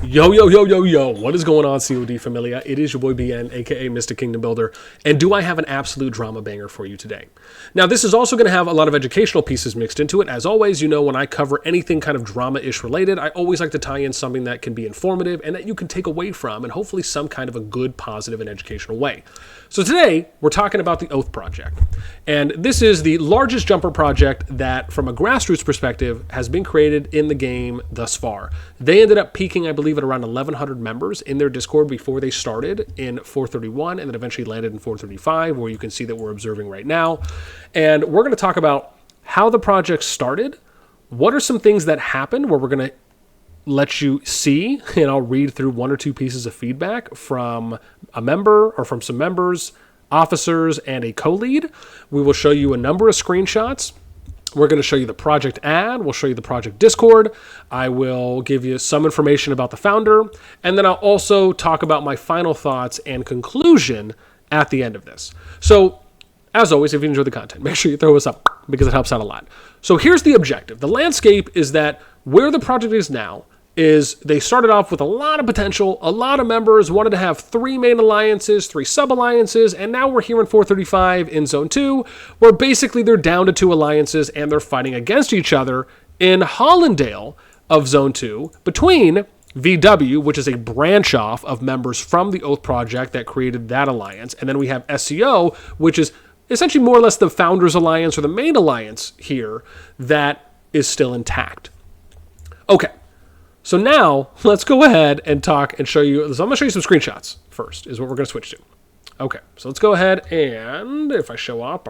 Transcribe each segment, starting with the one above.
Yo, yo, yo, yo, yo. What is going on, CoD Familia? It is your boy BN, aka Mr. Kingdom Builder. And do I have an absolute drama banger for you today? Now, this is also going to have a lot of educational pieces mixed into it. As always, you know, when I cover anything kind of drama-ish related, I always like to tie in something that can be informative and that you can take away from, and hopefully some kind of a good, positive, and educational way. So today, we're talking about the Oath Project. And this is the largest jumper project that, from a grassroots perspective, has been created in the game thus far. They ended up peaking, I believe, at around 1,100 members in their Discord before they started in 431 and then eventually landed in 435, where you can see that we're observing right now. And we're going to talk about how the project started, what are some things that happened where we're going to let you see, and I'll read through one or two pieces of feedback from a member or from some members, officers, and a co-lead. We will show you a number of screenshots. We're going to show you the project ad. We'll show you the project Discord. I will give you some information about the founder. And then I'll also talk about my final thoughts and conclusion at the end of this. So, as always, if you enjoy the content, make sure you throw us up because it helps out a lot. So here's the objective. The landscape is that where the project is now is they started off with a lot of potential, a lot of members, wanted to have 3 main alliances, 3 sub-alliances, and now we're here in 435 in Zone 2, where basically they're down to 2 alliances and they're fighting against each other in Hollandale of Zone 2 between VW, which is a branch off of members from the Oath Project that created that alliance, and then we have SCO, which is essentially more or less the Founders Alliance or the main alliance here that is still intact. Okay. So now, let's go ahead and talk and show you. So I'm going to show you some screenshots first, is what we're going to switch to. Okay, so let's go ahead and if I show up,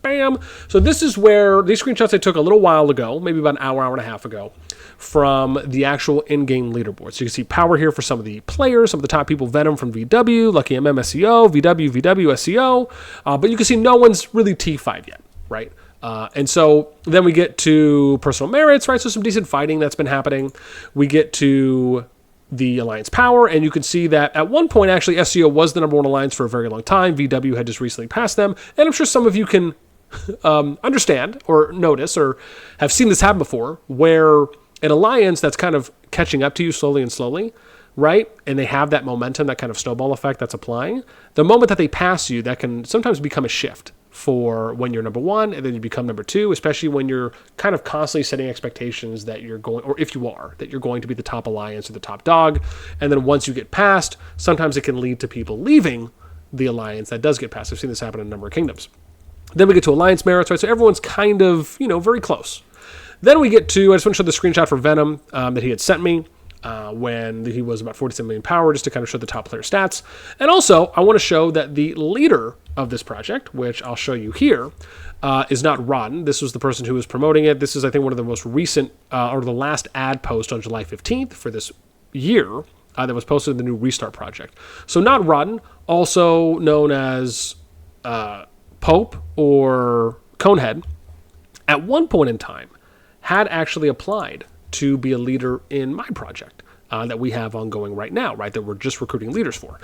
bam. So this is where these screenshots I took a little while ago, maybe about an hour and a half ago, from the actual in-game leaderboard. So you can see power here for some of the players, some of the top people, Venom from VW, Lucky MM SEO, VW SEO, but you can see no one's really T5 yet, right? And so then we get to personal merits, right? So some decent fighting that's been happening. We get to the alliance power, and you can see that at one point, actually, SEO was the number 1 alliance for a very long time. VW had just recently passed them. And I'm sure some of you can understand or notice or have seen this happen before, where an alliance that's kind of catching up to you slowly and slowly, right? And they have that momentum, that kind of snowball effect that's applying. The moment that they pass you, that can sometimes become a shift for when you're number 1 and then you become number 2, especially when you're kind of constantly setting expectations that you're going, or if you are, that you're going to be the top alliance or the top dog. And then once you get past, sometimes it can lead to people leaving the alliance that does get past. I've seen this happen in a number of kingdoms. Then we get to alliance merits, right? So everyone's kind of, very close. Then we get to, I just want to show the screenshot for Venom that he had sent me. When he was about 47 million power, just to kind of show the top player stats. And also, I want to show that the leader of this project, which I'll show you here, is not Rodden. This was the person who was promoting it. This is, I think, one of the most recent, or the last ad post on July 15th for this year that was posted in the new Restart project. So not Rodden, also known as Pope or Conehead, at one point in time, had actually applied to be a leader in my project that we have ongoing right now, right, that we're just recruiting leaders for.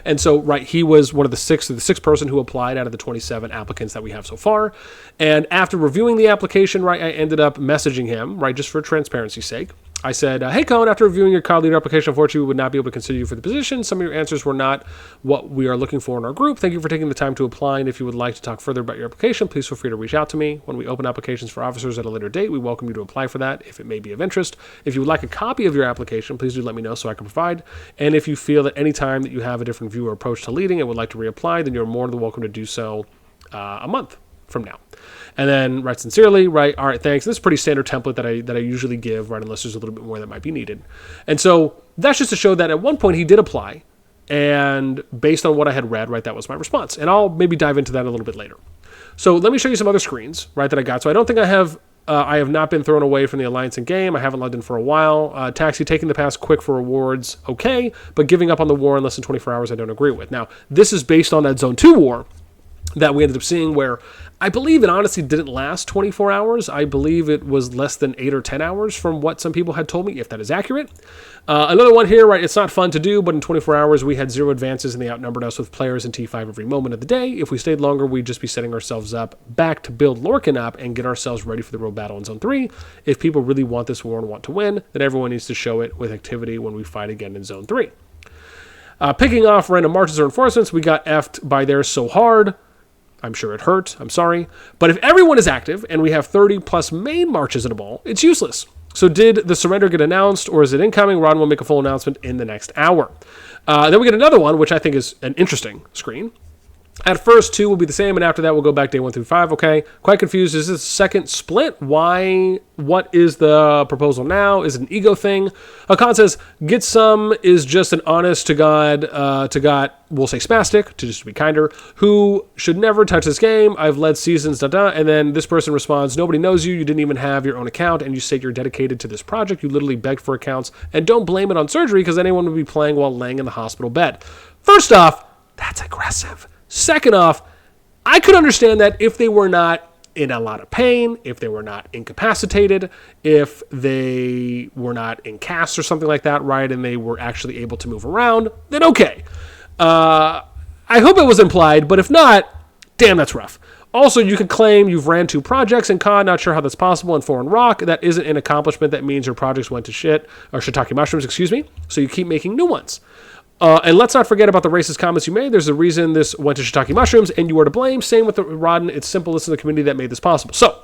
And so, right, he was one of the 6th person who applied out of the 27 applicants that we have so far. And after reviewing the application, right, I ended up messaging him, right, just for transparency's sake. I said, hey, Cone, after reviewing your COD leader application, unfortunately, we would not be able to consider you for the position. Some of your answers were not what we are looking for in our group. Thank you for taking the time to apply. And if you would like to talk further about your application, please feel free to reach out to me. When we open applications for officers at a later date, we welcome you to apply for that if it may be of interest. If you would like a copy of your application, please do let me know so I can provide. And if you feel that any time that you have a different view or approach to leading and would like to reapply, then you're more than welcome to do so a month from now. And then, right, sincerely, right, all right, thanks. This is a pretty standard template that I usually give, right, unless there's a little bit more that might be needed. And so that's just to show that at one point he did apply, and based on what I had read, right, that was my response. And I'll maybe dive into that a little bit later. So let me show you some other screens, right, that I got. So I don't think I have not been thrown away from the Alliance in game. I haven't logged in for a while. Taxi, taking the pass quick for rewards, okay, but giving up on the war in less than 24 hours, I don't agree with. Now, this is based on that Zone 2 war. that we ended up seeing, where I believe it honestly didn't last 24 hours. I believe it was less than 8 or 10 hours from what some people had told me, if that is accurate. Another one here, right? It's not fun to do, but in 24 hours, we had 0 advances and they outnumbered us with players in T5 every moment of the day. If we stayed longer, we'd just be setting ourselves up back to build Lorcan up and get ourselves ready for the real battle in Zone 3. If people really want this war and want to win, then everyone needs to show it with activity when we fight again in Zone 3. Picking off random marches or enforcements, we got effed by theirs so hard. I'm sure it hurt. I'm sorry. But if everyone is active and we have 30 plus main marches in a ball, it's useless. So did the surrender get announced or is it incoming? Ron will make a full announcement in the next hour. Then we get another one, which I think is an interesting screen. At first, 2 will be the same, and after that, we'll go back day 1 through 5. Okay, quite confused. Is this a second split? Why? What is the proposal now? Is it an ego thing? Khan says, get some is just an honest to God, we'll say spastic, to just be kinder, who should never touch this game. I've led seasons, and then this person responds, nobody knows you. You didn't even have your own account, and you say you're dedicated to this project. You literally begged for accounts, and don't blame it on surgery because anyone would be playing while laying in the hospital bed. First off, that's aggressive. Second off, I could understand that if they were not in a lot of pain, if they were not incapacitated, if they were not in casts or something like that, right, and they were actually able to move around, then okay. I hope it was implied, but if not, damn, that's rough. Also, you could claim you've ran 2 projects in COD, not sure how that's possible, in Foreign Rock. That isn't an accomplishment. That means your projects went to shit, or shiitake mushrooms, so you keep making new ones. And let's not forget about the racist comments you made. There's a reason this went to shiitake mushrooms, and you are to blame. Same with the Rodden. It's simple. This is the community that made this possible. So,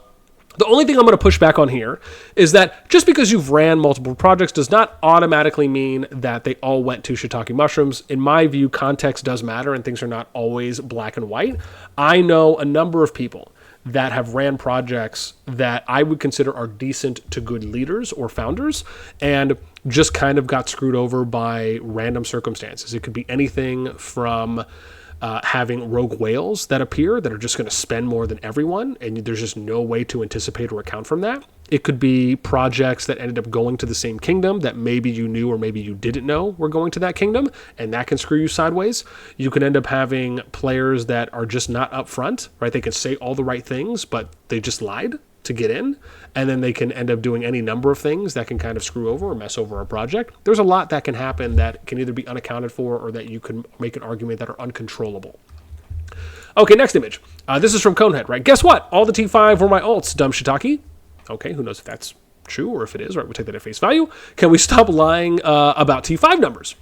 the only thing I'm going to push back on here is that just because you've ran multiple projects does not automatically mean that they all went to shiitake mushrooms. In my view, context does matter, and things are not always black and white. I know a number of people that have ran projects that I would consider are decent to good leaders or founders, and just kind of got screwed over by random circumstances. It could be anything from having rogue whales that appear that are just going to spend more than everyone, and there's just no way to anticipate or account from that. It could be projects that ended up going to the same kingdom that maybe you knew or maybe you didn't know were going to that kingdom, and that can screw you sideways. You could end up having players that are just not upfront, right? They can say all the right things, but they just lied to get in, and then they can end up doing any number of things that can kind of screw over or mess over a project. There's a lot that can happen that can either be unaccounted for or that you can make an argument that are uncontrollable. Okay, next image. This is from Conehead, right? Guess what? All the T5 were my alts, dumb shiitake. Okay, who knows if that's true or if it is, right? We'll take that at face value. Can we stop lying about T5 numbers?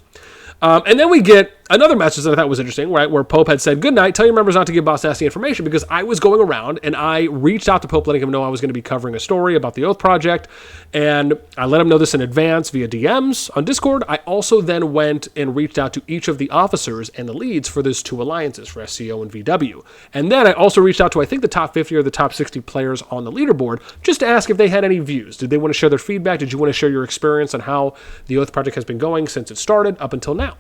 And then we get another message that I thought was interesting, right, where Pope had said, good night, tell your members not to give bossnasti information, because I was going around and I reached out to Pope letting him know I was going to be covering a story about the Oath Project, and I let him know this in advance via DMs on Discord. I also then went and reached out to each of the officers and the leads for those 2 alliances, for SCO and VW. And then I also reached out to, I think, the top 50 or the top 60 players on the leaderboard, just to ask if they had any views. Did they want to share their feedback? Did you want to share your experience on how the Oath Project has been going since it started up until now?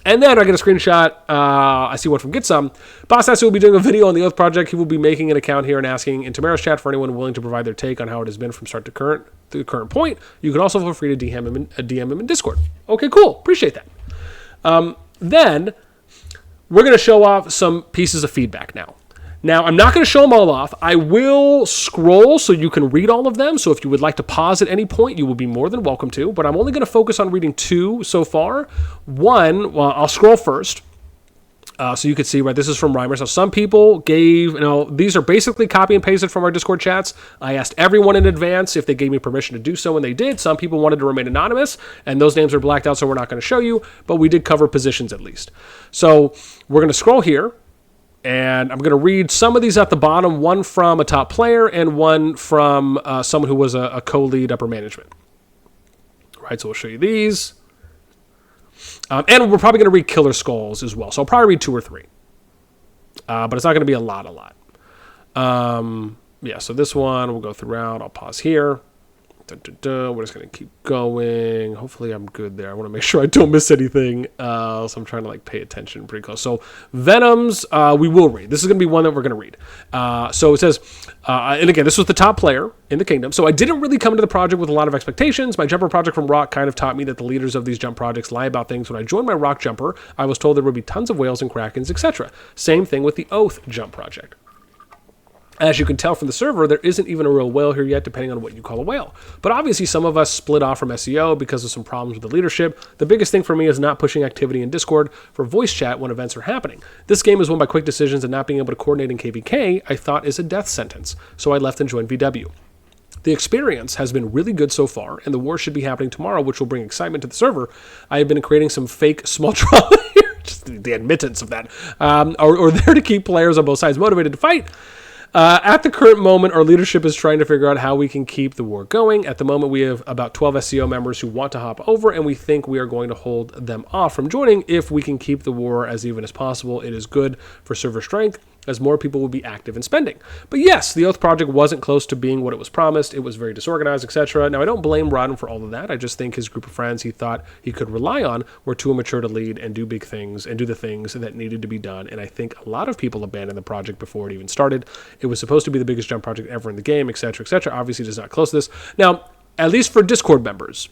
And then I get a screenshot. I see one from Get Some. bossnasti will be doing a video on the Oath Project. He will be making an account here and asking in Tamara's chat for anyone willing to provide their take on how it has been from start to the current point. You can also feel free to DM him in Discord. Okay, cool. Appreciate that. Then we're going to show off some pieces of feedback now. Now, I'm not going to show them all off. I will scroll so you can read all of them. So if you would like to pause at any point, you will be more than welcome to. But I'm only going to focus on reading 2 so far. One, well, I'll scroll first. So you can see, right, this is from Reimer. So some people gave, these are basically copy and pasted from our Discord chats. I asked everyone in advance if they gave me permission to do so, and they did. Some people wanted to remain anonymous, and those names are blacked out, so we're not going to show you. But we did cover positions at least. So we're going to scroll here. And I'm going to read some of these at the bottom, one from a top player and one from someone who was a co-lead upper management. Right, so we'll show you these. And we're probably going to read Killer Skulls as well. So I'll probably read 2 or 3. But it's not going to be a lot. Yeah, so this one we'll go throughout. I'll pause here. We're just going to keep going. Hopefully I'm good there. I want to make sure I don't miss anything. So I'm trying to like pay attention pretty close. So Venoms, we will read. This is going to be one that we're going to read. So it says, and again, this was the top player in the kingdom. So I didn't really come into the project with a lot of expectations. My jumper project from Rock kind of taught me that the leaders of these jump projects lie about things. When I joined my Rock jumper, I was told there would be tons of whales and krakens, etc. Same thing with the Oath jump project. As you can tell from the server, there isn't even a real whale here yet, depending on what you call a whale. But obviously, some of us split off from SEO because of some problems with the leadership. The biggest thing for me is not pushing activity in Discord for voice chat when events are happening. This game is won by quick decisions, and not being able to coordinate in KVK, I thought is a death sentence. So I left and joined VW. The experience has been really good so far, and the war should be happening tomorrow, which will bring excitement to the server. I have been creating some fake small drama here, just the admittance of that, or there to keep players on both sides motivated to fight. At the current moment, our leadership is trying to figure out how we can keep the war going. At the moment, we have about 12 SEO members who want to hop over, and we think we are going to hold them off from joining if we can keep the war as even as possible. It is good for server strength, as more people will be active in spending. But yes, the Oath project wasn't close to being what it was promised. It was very disorganized, etc. Now, I don't blame Rodden for all of that. I just think his group of friends he thought he could rely on were too immature to lead and do big things and do the things that needed to be done. And I think a lot of people abandoned the project before it even started. It was supposed to be the biggest jump project ever in the game, etc., etc. Obviously, it is not close to this. Now, at least for Discord members,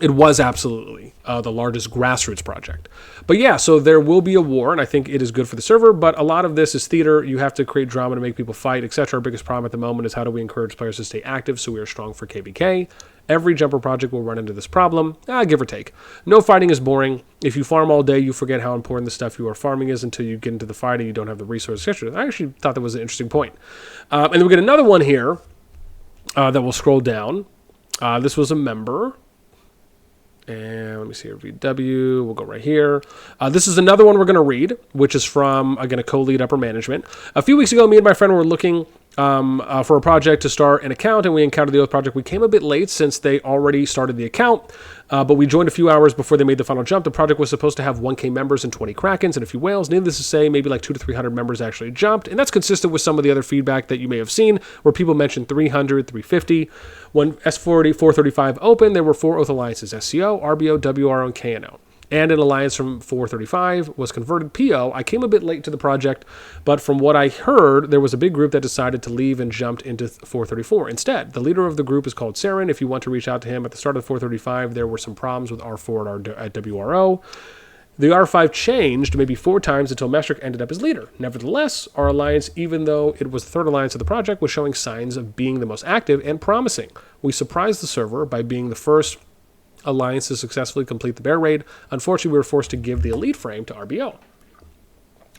it was absolutely the largest grassroots project. But yeah, so there will be a war, and I think it is good for the server, but a lot of this is theater. You have to create drama to make people fight, etc. Our biggest problem at the moment is how do we encourage players to stay active so we are strong for KVK. Every jumper project will run into this problem, give or take. No fighting is boring. If you farm all day, you forget how important the stuff you are farming is until you get into the fighting. You don't have the resources, etc. I actually thought that was an interesting point. And then we get another one here that will scroll down. This was a member. And let me see here, VW, we'll go right here. This is another one we're going to read, which is from, again, a co-lead upper management. A few weeks ago, me and my friend were looking for a project to start an account, and we encountered the Oath project. We came a bit late since they already started the account, but we joined a few hours before they made the final jump. The project was supposed to have 1K members and 20 krakens and a few whales. Needless to say, maybe like 200 to 300 members actually jumped, and that's consistent with some of the other feedback that you may have seen, where people mentioned 300, 350. When S40, 435 opened, there were 4 Oath alliances: SCO, RBO, WRO, and KNO. And an alliance from 435 was converted PO. I came a bit late to the project, but from what I heard, there was a big group that decided to leave and jumped into 434 instead. The leader of the group is called Saren. If you want to reach out to him, at the start of 435, there were some problems with R4 at WRO. The R5 changed maybe 4 times until Mestric ended up as leader. Nevertheless, our alliance, even though it was the third alliance of the project, was showing signs of being the most active and promising. We surprised the server by being the first alliance to successfully complete the bear raid. Unfortunately, we were forced to give the elite frame to RBO.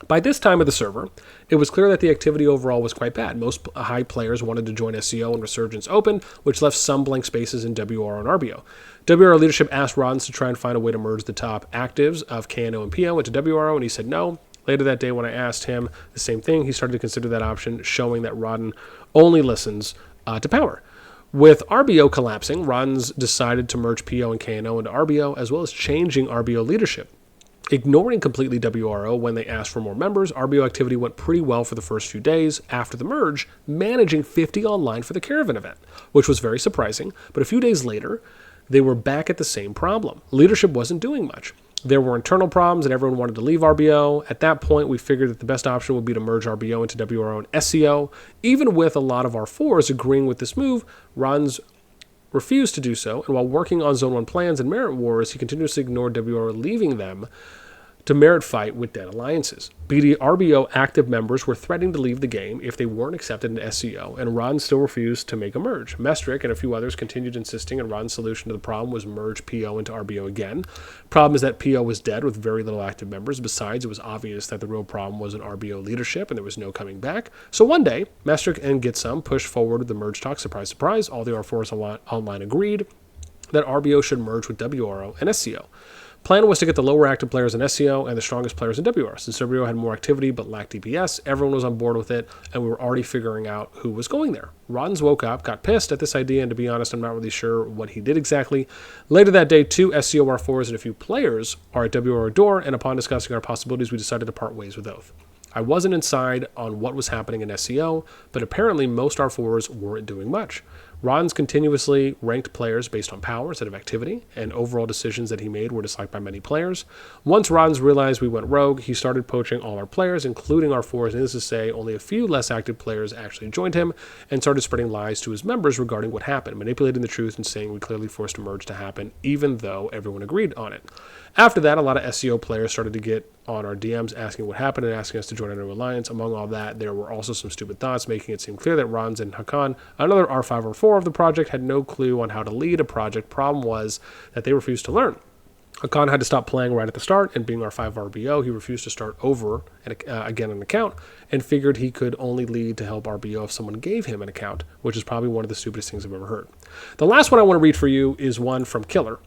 By this time of the server, it was clear that the activity overall was quite bad. Most high players wanted to join SCO when Resurgence opened, which left some blank spaces in WR and RBO. WR leadership asked Roddens to try and find a way to merge the top actives of KNO and PO into WRO, and he said no. Later that day, when I asked him the same thing, he started to consider that option, showing that Rodden only listens to power. With RBO collapsing, Roddens decided to merge PO and KNO into RBO, as well as changing RBO leadership. Ignoring completely WRO when they asked for more members, RBO activity went pretty well for the first few days after the merge, managing 50 online for the Caravan event, which was very surprising. But a few days later, they were back at the same problem. Leadership wasn't doing much. There were internal problems and everyone wanted to leave RBO. At that point, we figured that the best option would be to merge RBO into WRO and SCO. Even with a lot of R4s agreeing with this move, Roddens refused to do so, and while working on Zone 1 plans and merit wars, he continuously ignored WRO, leaving them to merit fight with dead alliances. RBO active members were threatening to leave the game if they weren't accepted into SCO, and Rodden still refused to make a merge. Mestric and a few others continued insisting, and Rodden's solution to the problem was merge PO into RBO again. Problem is that PO was dead with very little active members. Besides, it was obvious that the real problem was in RBO leadership, and there was no coming back. So one day, Mestric and Gitsum pushed forward with the merge talk. Surprise, surprise, all the R4s online agreed that RBO should merge with WRO and SCO. Plan was to get the lower active players in SCO and the strongest players in WR. Since WRO had more activity but lacked DPS, everyone was on board with it, and we were already figuring out who was going there. Roddens woke up, got pissed at this idea, and to be honest, I'm not really sure what he did exactly. Later that day, 2 SCO R4s and a few players are at WR door, and upon discussing our possibilities, we decided to part ways with Oath. I wasn't inside on what was happening in SCO, but apparently most R4s weren't doing much. Ron's continuously ranked players based on power instead of activity, and overall decisions that he made were disliked by many players. Once Ron's realized we went rogue, he started poaching all our players, including our fours. Needless to say, only a few less active players actually joined him, and started spreading lies to his members regarding what happened, manipulating the truth and saying we clearly forced a merge to happen, even though everyone agreed on it. After that, a lot of SEO players started to get on our DMs asking what happened and asking us to join a new alliance. Among all that, there were also some stupid thoughts, making it seem clear that Ron's and Hakan, another R5 or 4 of the project, had no clue on how to lead a project. Problem was that they refused to learn. Hakan had to stop playing right at the start, and being R5 RBO, he refused to start over again an account, and figured he could only lead to help RBO if someone gave him an account, which is probably one of the stupidest things I've ever heard. The last one I want to read for you is one from Killer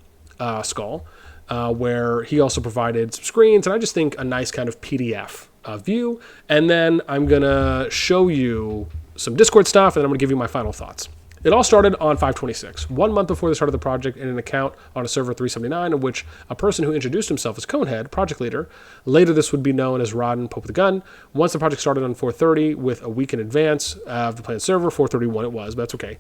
Skull, where he also provided some screens, and I just think a nice kind of PDF view. And then I'm going to show you some Discord stuff, and then I'm going to give you my final thoughts. It all started on 5/26, 1 month before the start of the project, in an account on a server 379, in which a person who introduced himself as Conehead, project leader, later this would be known as Rodden, Pope with a Gun. Once the project started on 4:30, with a week in advance of the planned server, 4:31 it was, but that's okay.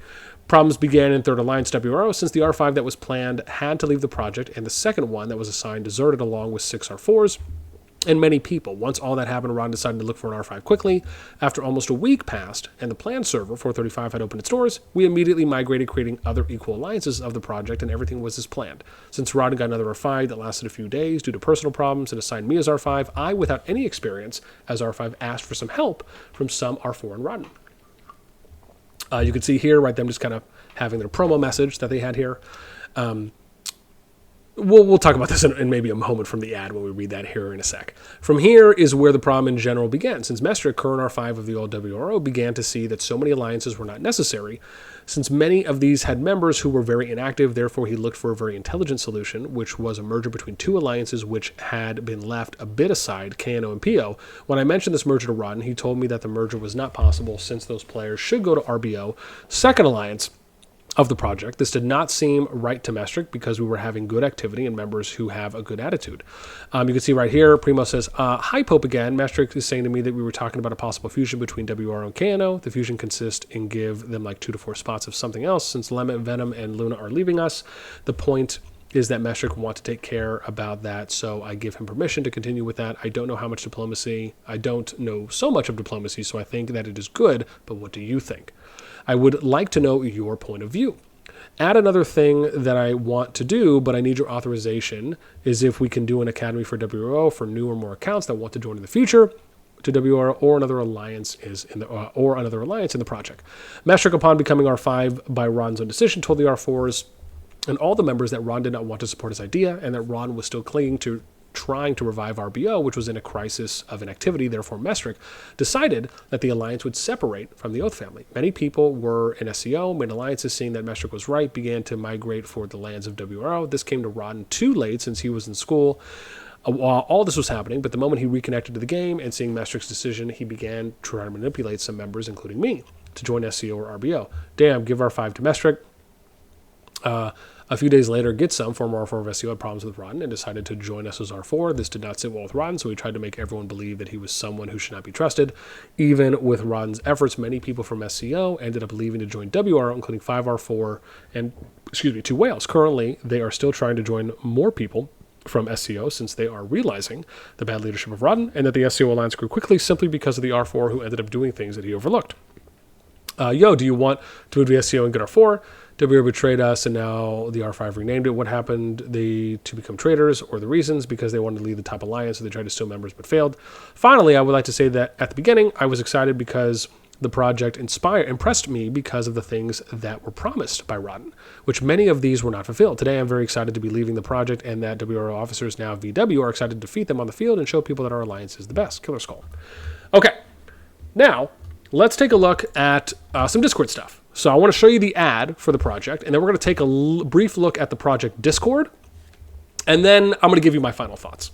Problems began in Third Alliance WRO, since the R5 that was planned had to leave the project, and the second one that was assigned deserted along with 6 R4s. And many people. Once all that happened, Ron decided to look for an R5 quickly. After almost a week passed and the planned server, 435, had opened its doors, we immediately migrated, creating other equal alliances of the project, and everything was as planned. Since Ron got another R5 that lasted a few days due to personal problems and assigned me as R5, I, without any experience as R5, asked for some help from some R4 and Rodden. You can see here, right, them just kind of having their promo message that they had here. We'll talk about this in maybe a moment from the ad when we read that here in a sec. From here is where the problem in general began, since Mestre, current R5 of the old WRO, began to see that so many alliances were not necessary, since many of these had members who were very inactive. Therefore, he looked for a very intelligent solution, which was a merger between two alliances which had been left a bit aside, KNO and PO. When I mentioned this merger to Rodden, he told me that the merger was not possible since those players should go to RBO, second alliance of the project. This did not seem right to Mestric because we were having good activity and members who have a good attitude. You can see right here, Primo says, hi Pope again. Mestric is saying to me that we were talking about a possible fusion between WRO and KNO. The fusion consists in give them like 2 to 4 spots of something else, since Lemon, Venom, and Luna are leaving us. The point is that Mestric want to take care about that, so I give him permission to continue with that. I don't know how much diplomacy. I don't know so much of diplomacy, so I think that it is good, but what do you think? I would like to know your point of view. Add another thing that I want to do, but I need your authorization, is if we can do an academy for WRO for new or more accounts that want to join in the future to WRO, or another alliance in the project. Mestric, upon becoming R5 by Ron's own decision, told the R4s and all the members that Ron did not want to support his idea, and that Ron was still clinging to trying to revive RBO, which was in a crisis of inactivity. Therefore, Mestric decided that the alliance would separate from the Oath family. Many people were in SEO, made alliances, seeing that Mestric was right, began to migrate for the lands of WRO. This came to Rodden too late, since he was in school while all this was happening, but the moment he reconnected to the game and seeing Mestric's decision, he began to try to manipulate some members, including me, to join SEO or RBO. Damn, give R5 to Mestric. A few days later, Gitsum, former R4 of SEO, had problems with Rodden and decided to join us as R4. This did not sit well with Rodden, so he tried to make everyone believe that he was someone who should not be trusted. Even with Rodden's efforts, many people from SEO ended up leaving to join WRO, including 5 R4 and, 2 whales. Currently, they are still trying to join more people from SEO, since they are realizing the bad leadership of Rodden and that the SEO alliance grew quickly simply because of the R4 who ended up doing things that he overlooked. Yo, do you want to move to SEO and get R4? WRO betrayed us, and now the R5 renamed it. What happened to become traitors, or the reasons? Because they wanted to lead the top alliance, so they tried to steal members but failed. Finally, I would like to say that at the beginning, I was excited because the project impressed me because of the things that were promised by Rodden, which many of these were not fulfilled. Today, I'm very excited to be leaving the project, and that WRO officers, now VW, are excited to defeat them on the field and show people that our alliance is the best. Killer Skull. Okay, now let's take a look at some Discord stuff. So I want to show you the ad for the project, and then we're going to take a brief look at the project Discord, and then I'm going to give you my final thoughts.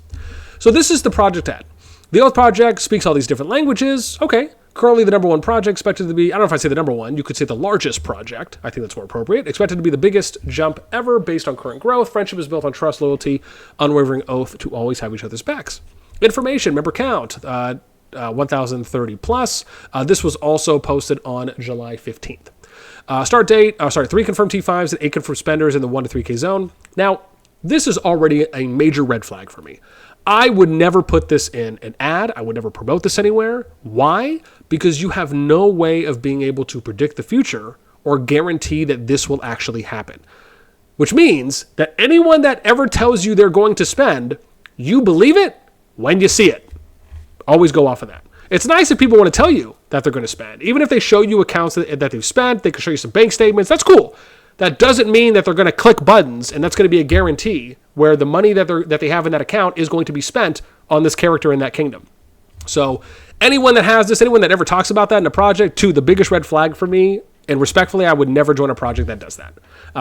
So this is the project ad. The Oath Project speaks all these different languages. Okay. Currently the number 1 project, expected to be, I don't know if I say the number 1, you could say the largest project. I think that's more appropriate. Expected to be the biggest jump ever based on current growth. Friendship is built on trust, loyalty, unwavering oath to always have each other's backs. Information, member count, 1,030 plus. This was also posted on July 15th. Start date, 3 confirmed T5s and 8 confirmed spenders in the 1 to 3K zone. Now, this is already a major red flag for me. I would never put this in an ad. I would never promote this anywhere. Why? Because you have no way of being able to predict the future or guarantee that this will actually happen. Which means that anyone that ever tells you they're going to spend, you believe it when you see it. Always go off of that. It's nice if people want to tell you that they're going to spend. Even if they show you accounts that they've spent, they can show you some bank statements. That's cool. That doesn't mean that they're going to click buttons and that's going to be a guarantee where the money that they have in that account is going to be spent on this character in that kingdom. So anyone that has this, anyone that ever talks about that in a project, the biggest red flag for me, and respectfully, I would never join a project that does that.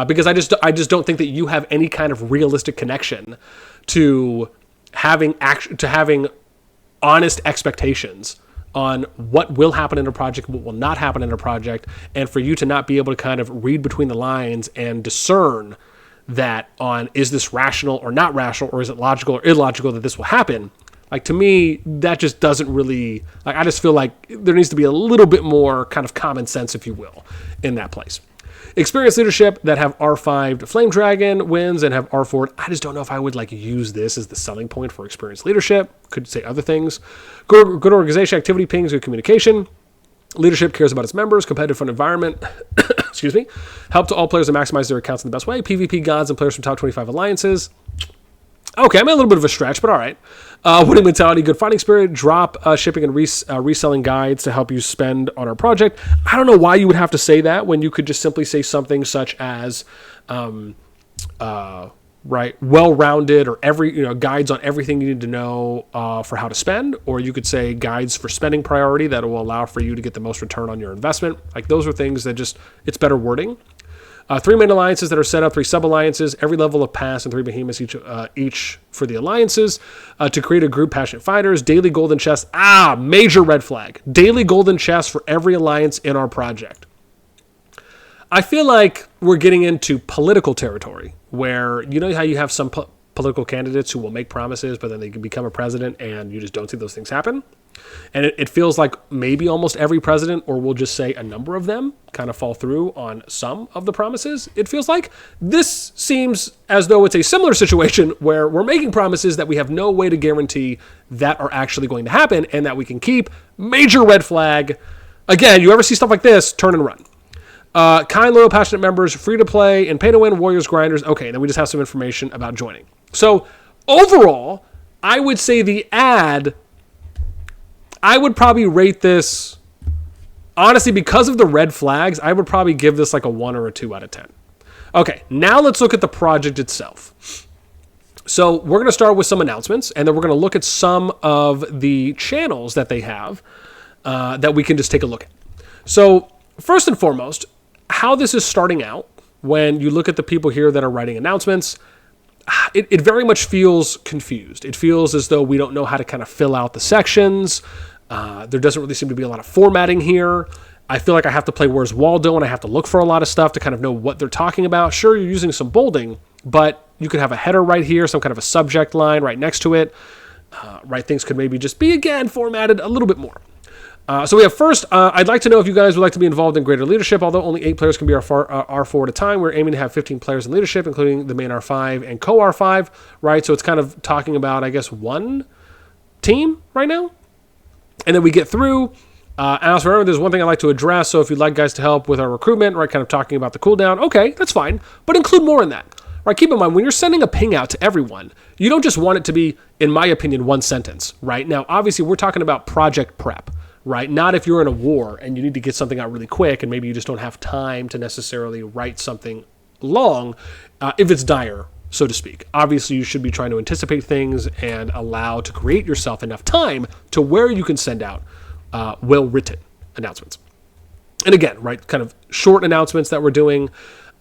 Because I just don't think that you have any kind of realistic connection to having honest expectations on what will happen in a project, what will not happen in a project, and for you to not be able to kind of read between the lines and discern that on, is this rational or not rational, or is it logical or illogical that this will happen? Like, to me, that just doesn't really, like, I just feel like there needs to be a little bit more kind of common sense, if you will, in that place. Experienced leadership that have R5 Flame Dragon wins and have R4. I just don't know if I would use this as the selling point for experienced leadership. Could say other things. Good organization, activity pings, good communication. Leadership cares about its members, competitive fun environment. Excuse me. Help to all players to maximize their accounts in the best way. PvP gods and players from top 25 alliances. Okay, I'm a little bit of a stretch, but all right. Winning mentality, good fighting spirit, drop shipping and reselling guides to help you spend on our project. I don't know why you would have to say that when you could just simply say something such as, well-rounded, or guides on everything you need to know for how to spend, or you could say guides for spending priority that will allow for you to get the most return on your investment. Like, those are things that it's better wording. 3 main alliances that are set up, 3 sub-alliances, every level of pass, and 3 behemoths each for the alliances, to create a group passionate fighters, daily golden chests. Major red flag. Daily golden chests for every alliance in our project. I feel like we're getting into political territory, where you know how you have some political candidates who will make promises, but then they can become a president and you just don't see those things happen. And it feels like maybe almost every president, or we'll just say a number of them, kind of fall through on some of the promises. It feels like this seems as though it's a similar situation where we're making promises that we have no way to guarantee that are actually going to happen and that we can keep. Major red flag. Again, you ever see stuff like this, turn and run. Kind, loyal, passionate members, free to play, and pay to win, warriors, grinders. Okay, then we just have some information about joining. So overall, I would say the ad, I would probably rate this, honestly, because of the red flags, I would probably give this like a 1 or a 2 out of 10. Okay, now let's look at the project itself. So we're going to start with some announcements, and then we're going to look at some of the channels that they have that we can just take a look at. So first and foremost, how this is starting out, when you look at the people here that are writing announcements, it very much feels confused. It feels as though we don't know how to kind of fill out the sections. There doesn't really seem to be a lot of formatting here. I feel like I have to play Where's Waldo, and I have to look for a lot of stuff to kind of know what they're talking about. Sure, you're using some bolding, but you could have a header right here, some kind of a subject line right next to it. Things could maybe just be, again, formatted a little bit more. So we have first, I'd like to know if you guys would like to be involved in greater leadership. Although only 8 players can be R4 at a time, we're aiming to have 15 players in leadership, including the main R5 and co-R5, right? So it's kind of talking about, I guess, one team right now. And then we get through. And also remember, there's one thing I'd like to address. So if you'd like guys to help with our recruitment, right, kind of talking about the cooldown, okay, that's fine. But include more in that. Right, keep in mind, when you're sending a ping out to everyone, you don't just want it to be, in my opinion, one sentence, right? Now, obviously, we're talking about project prep. Right? Not if you're in a war and you need to get something out really quick and maybe you just don't have time to necessarily write something long, if it's dire, so to speak. Obviously, you should be trying to anticipate things and allow to create yourself enough time to where you can send out well-written announcements. And again, right, kind of short announcements that we're doing.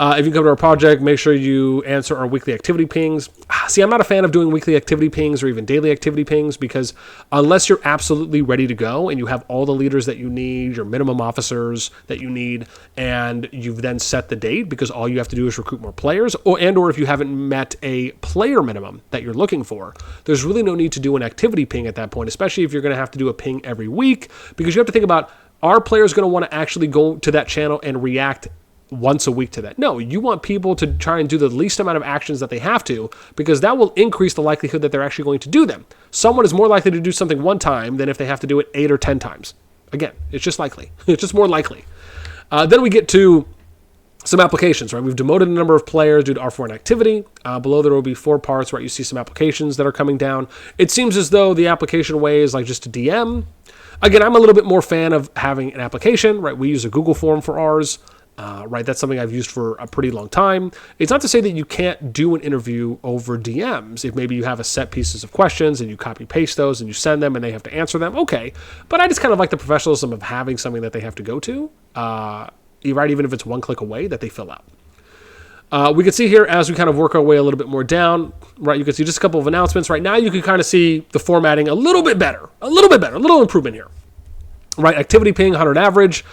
If you come to our project, make sure you answer our weekly activity pings. See, I'm not a fan of doing weekly activity pings or even daily activity pings, because unless you're absolutely ready to go and you have all the leaders that you need, your minimum officers that you need, and you've then set the date, because all you have to do is recruit more players, or if you haven't met a player minimum that you're looking for, there's really no need to do an activity ping at that point, especially if you're going to have to do a ping every week, because you have to think about Are players going to want to actually go to that channel and react once a week to that? No, you want people to try and do the least amount of actions that they have to, because that will increase the likelihood that they're actually going to do them. Someone is more likely to do something one time than if they have to do it 8 or 10 times. Again, it's just likely. It's just more likely. Then we get to some applications, right? We've demoted a number of players due to R4 inactivity. Below there will be 4 parts, right? You see some applications that are coming down. It seems as though the application way is like just a DM. Again, I'm a little bit more fan of having an application, right? We use a Google form for ours. Right, that's something I've used for a pretty long time. It's not to say that you can't do an interview over DMs. If maybe you have a set pieces of questions and you copy paste those and you send them and they have to answer them, okay. But I just kind of like the professionalism of having something that they have to go to, right, even if it's one click away that they fill out. We can see here as we kind of work our way a little bit more down, right, you can see just a couple of announcements. Right now you can kind of see the formatting a little better, a little improvement here. Right, activity ping, 100 average.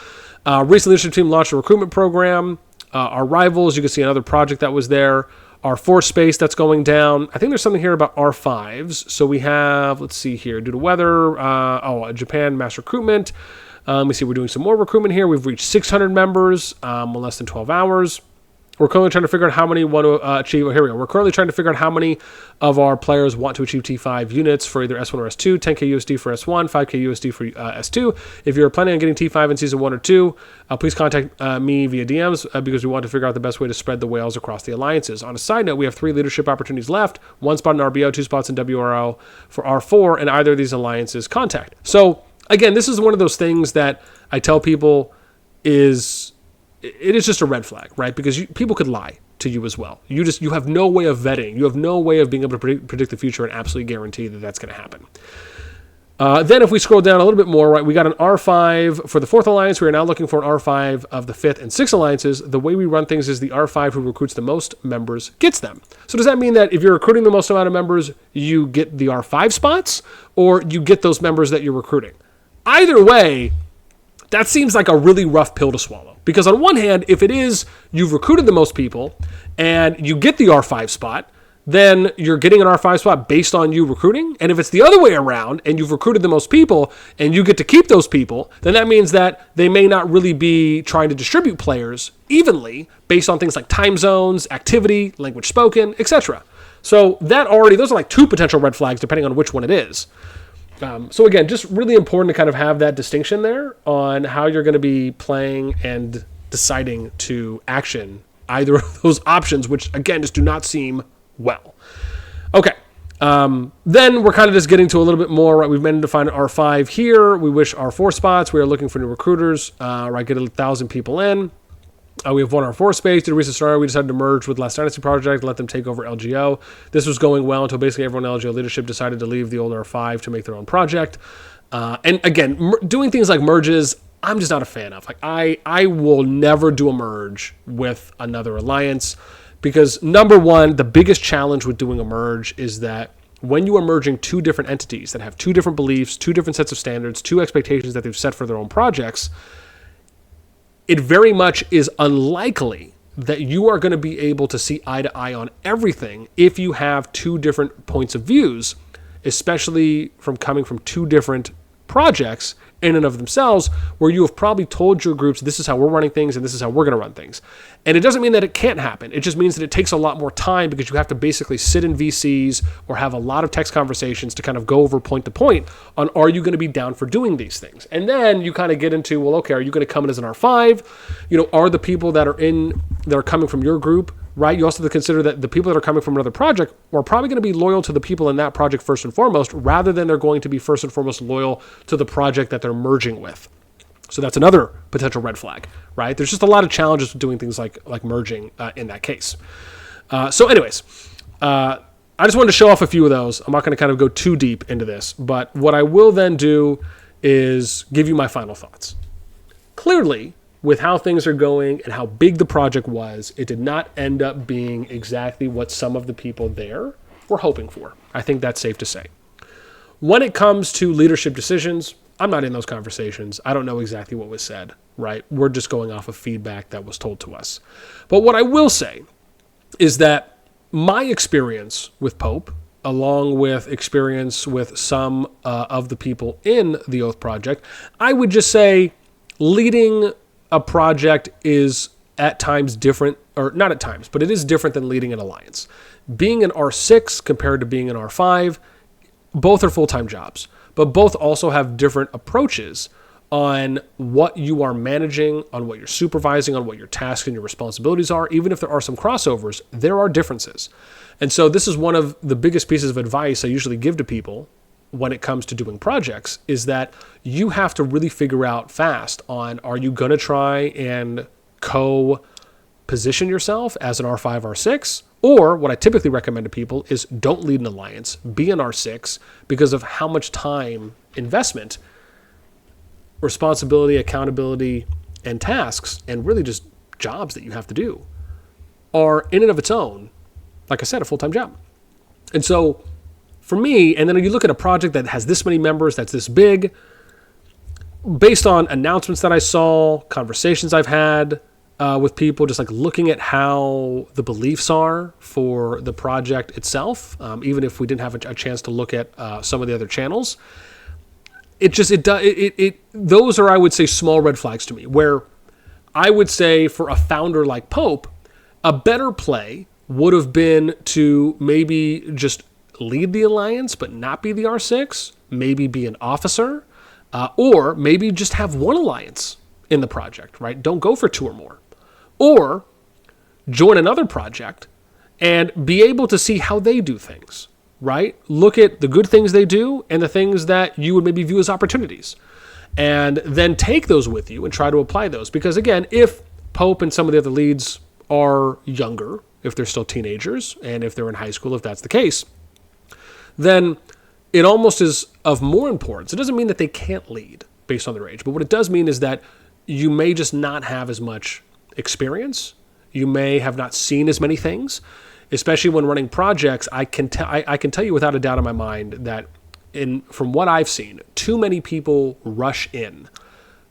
Recent leadership team launched a recruitment program. Our rivals, you can see another project that was there. Our force space that's going down. I think there's something here about R5s. So we have, let's see here, due to weather, Japan mass recruitment. Let me see, we're doing some more recruitment here. We've reached 600 members in less than 12 hours. We're currently trying to figure out how many want to achieve. Oh, here we go. We're currently trying to figure out how many of our players want to achieve T5 units for either S1 or S2, 10k USD for S1, 5k USD for S2. If you're planning on getting T5 in Season 1 or 2, please contact me via DMs because we want to figure out the best way to spread the whales across the alliances. On a side note, we have 3 leadership opportunities left, 1 spot in RBO, 2 spots in WRO for R4, and either of these alliances contact. So, again, this is one of those things that I tell people it is just a red flag, right? Because people could lie to you as well. You have no way of vetting. You have no way of being able to predict the future and absolutely guarantee that that's going to happen. Then if we scroll down a little bit more, right, we got an R5 for the 4th alliance. We are now looking for an R5 of the 5th and 6th alliances. The way we run things is the R5 who recruits the most members gets them. So does that mean that if you're recruiting the most amount of members, you get the R5 spots, or you get those members that you're recruiting? Either way, that seems like a really rough pill to swallow. Because on one hand, if it is you've recruited the most people and you get the R5 spot, then you're getting an R5 spot based on you recruiting. And if it's the other way around and you've recruited the most people and you get to keep those people, then that means that they may not really be trying to distribute players evenly based on things like time zones, activity, language spoken, etc. So those are like 2 potential red flags depending on which one it is. So again, just really important to kind of have that distinction there on how you're going to be playing and deciding to action either of those options, which again just do not seem well. Okay, then we're kind of just getting to a little bit more, right? We've managed to find R5 here. We wish R4 spots. We are looking for new recruiters, right? Get 1,000 people in. We have 1 R4 space. Did a recent scenario, we decided to merge with Last Dynasty Project, let them take over LGO. This was going well until basically everyone in LGO leadership decided to leave the old R5 to make their own project. And again, doing things like merges, I'm just not a fan of. Like I will never do a merge with another alliance because number one, the biggest challenge with doing a merge is that when you are merging 2 different entities that have 2 different beliefs, 2 different sets of standards, 2 expectations that they've set for their own projects, it very much is unlikely that you are going to be able to see eye to eye on everything if you have 2 different points of views, especially from coming from 2 different projects in and of themselves, where you have probably told your groups, this is how we're running things and this is how we're going to run things. And it doesn't mean that it can't happen. It just means that it takes a lot more time because you have to basically sit in VCs or have a lot of text conversations to kind of go over point to point on, are you going to be down for doing these things? And then you kind of get into, well, okay, are you going to come in as an R5? Are the people that are coming from your group, right? You also have to consider that the people that are coming from another project are probably going to be loyal to the people in that project first and foremost, rather than they're going to be first and foremost loyal to the project that they're merging with. So that's another potential red flag, right? There's just a lot of challenges with doing things like merging in that case. So anyways, I just wanted to show off a few of those. I'm not going to kind of go too deep into this, but what I will then do is give you my final thoughts. Clearly, with how things are going and how big the project was, it did not end up being exactly what some of the people there were hoping for. I think that's safe to say. When it comes to leadership decisions, I'm not in those conversations. I don't know exactly what was said, right? We're just going off of feedback that was told to us. But what I will say is that my experience with Pope, along with experience with some of the people in the Oath Project, I would just say leading a project is at times different, or not at times, but it is different than leading an alliance. Being an R6 compared to being an R5, both are full-time jobs, but both also have different approaches on what you are managing, on what you're supervising, on what your tasks and your responsibilities are. Even if there are some crossovers, there are differences. And so this is one of the biggest pieces of advice I usually give to people when it comes to doing projects, is that you have to really figure out fast on, are you going to try and co-position yourself as an R5, R6? Or what I typically recommend to people is don't lead an alliance, be an R6, because of how much time investment, responsibility, accountability, and tasks, and really just jobs that you have to do are in and of its own, like I said, a full-time job. And so for me, and then you look at a project that has this many members, that's this big, based on announcements that I saw, conversations I've had with people, just like looking at how the beliefs are for the project itself, even if we didn't have a chance to look at some of the other channels, those are, I would say, small red flags to me, where I would say for a founder like Pope, a better play would have been to maybe just lead the alliance, but not be the R6, maybe be an officer, or maybe just have one alliance in the project, right? Don't go for two or more. Or join another project and be able to see how they do things, right? Look at the good things they do and the things that you would maybe view as opportunities. And then take those with you and try to apply those. Because again, if Pope and some of the other leads are younger, if they're still teenagers, and if they're in high school, if that's the case, then it almost is of more importance. It doesn't mean that they can't lead based on their age, but what it does mean is that you may just not have as much experience. You may have not seen as many things, especially when running projects. I can tell you without a doubt in my mind that from what I've seen, too many people rush in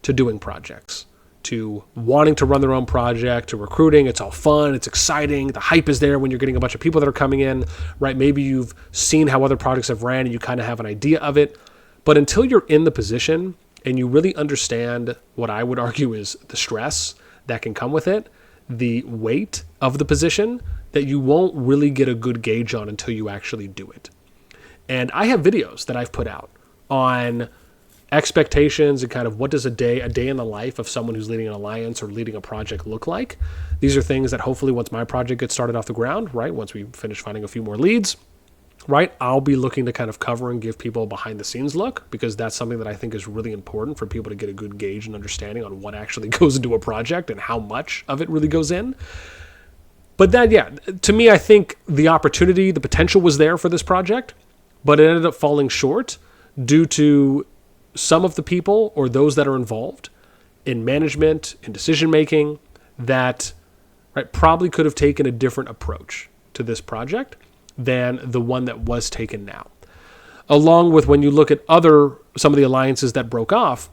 to doing projects, to wanting to run their own project, to recruiting. It's all fun. It's exciting. The hype is there when you're getting a bunch of people that are coming in, right? Maybe you've seen how other projects have ran and you kind of have an idea of it. But until you're in the position and you really understand what I would argue is the stress that can come with it, the weight of the position, that you won't really get a good gauge on until you actually do it. And I have videos that I've put out on expectations and kind of what does a day in the life of someone who's leading an alliance or leading a project look like. These are things that hopefully once my project gets started off the ground, right, once we finish finding a few more leads, right, I'll be looking to kind of cover and give people a behind the scenes look, because that's something that I think is really important for people to get a good gauge and understanding on what actually goes into a project and how much of it really goes in. But that, yeah, to me, I think the opportunity, the potential was there for this project, but it ended up falling short due to some of the people or those that are involved in management and decision making that, right, probably could have taken a different approach to this project than the one that was taken now. Along with when you look at some of the alliances that broke off,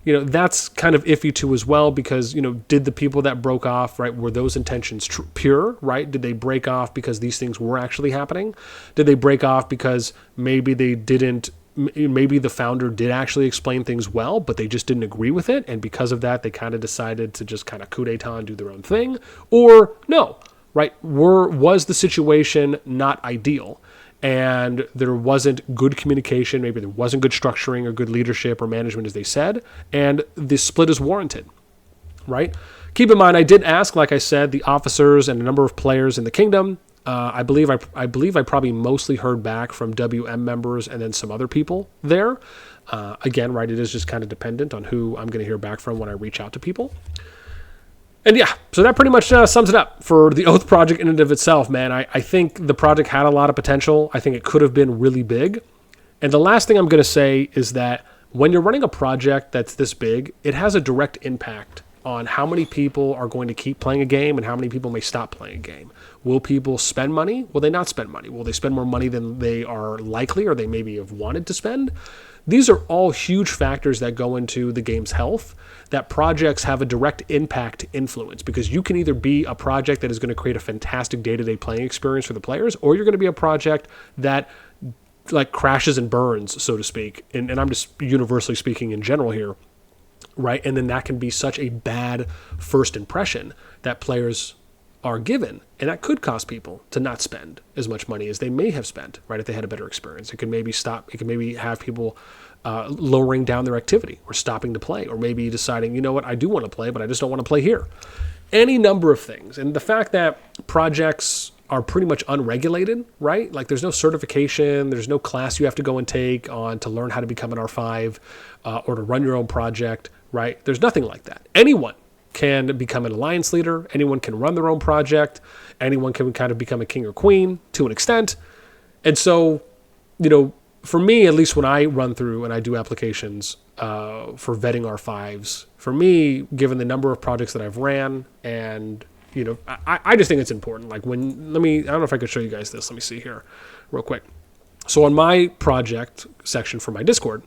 that's kind of iffy too as well, because, did the people that broke off, right, were those intentions pure, right? Did they break off because these things were actually happening? Did they break off because maybe the founder did actually explain things well, but they just didn't agree with it, and because of that, they kind of decided to just kind of coup d'etat and do their own thing? Or no, right? Was the situation not ideal, and there wasn't good communication, maybe there wasn't good structuring or good leadership or management as they said, and the split is warranted, right? Keep in mind, I did ask, like I said, the officers and a number of players in the kingdom. I believe I probably mostly heard back from WM members and then some other people there. Again, right, it is just kind of dependent on who I'm going to hear back from when I reach out to people. And yeah, so that pretty much sums it up for the Oath project in and of itself, man. I think the project had a lot of potential. I think it could have been really big. And the last thing I'm going to say is that when you're running a project that's this big, it has a direct impact on how many people are going to keep playing a game and how many people may stop playing a game. Will people spend money? Will they not spend money? Will they spend more money than they are likely or they maybe have wanted to spend? These are all huge factors that go into the game's health, that projects have a direct impact to influence, because you can either be a project that is going to create a fantastic day-to-day playing experience for the players, or you're going to be a project that like crashes and burns, so to speak. And I'm just universally speaking in general here, right? And then that can be such a bad first impression that players are given, and that could cause people to not spend as much money as they may have spent, right, if they had a better experience. It could maybe have people lowering down their activity or stopping to play, or maybe deciding, you know what, I do want to play, but I just don't want to play here. Any number of things. And the fact that projects are pretty much unregulated, right? Like there's no certification, there's no class you have to go and take on to learn how to become an R5 or to run your own project, right? There's nothing like that. Anyone can become an alliance leader. Anyone can run their own project. Anyone can kind of become a king or queen to an extent. And so, you know, for me, at least when I run through and I do applications for vetting R5s, for me, given the number of projects that I've ran, and, you know, I just think it's important. Like I don't know if I could show you guys this. Let me see here real quick. So on my project section for my Discord,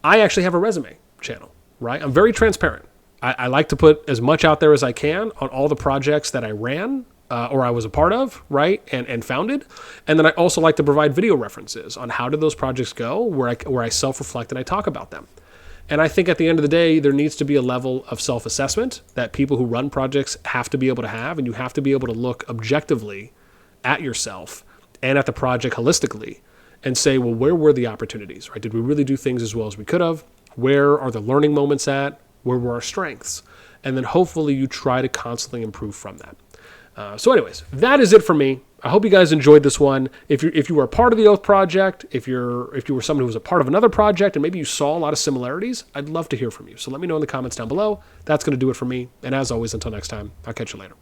I actually have a resume channel, right? I'm very transparent. I like to put as much out there as I can on all the projects that I ran or I was a part of, right, and founded. And then I also like to provide video references on how did those projects go, where I self-reflect and I talk about them. And I think at the end of the day, there needs to be a level of self-assessment that people who run projects have to be able to have, and you have to be able to look objectively at yourself and at the project holistically and say, well, where were the opportunities, right? Did we really do things as well as we could have? Where are the learning moments at? Where were our strengths? And then hopefully you try to constantly improve from that. So anyways, that is it for me. I hope you guys enjoyed this one. If you were a part of the Oath project, if you were someone who was a part of another project and maybe you saw a lot of similarities, I'd love to hear from you. So let me know in the comments down below. That's going to do it for me. And as always, until next time, I'll catch you later.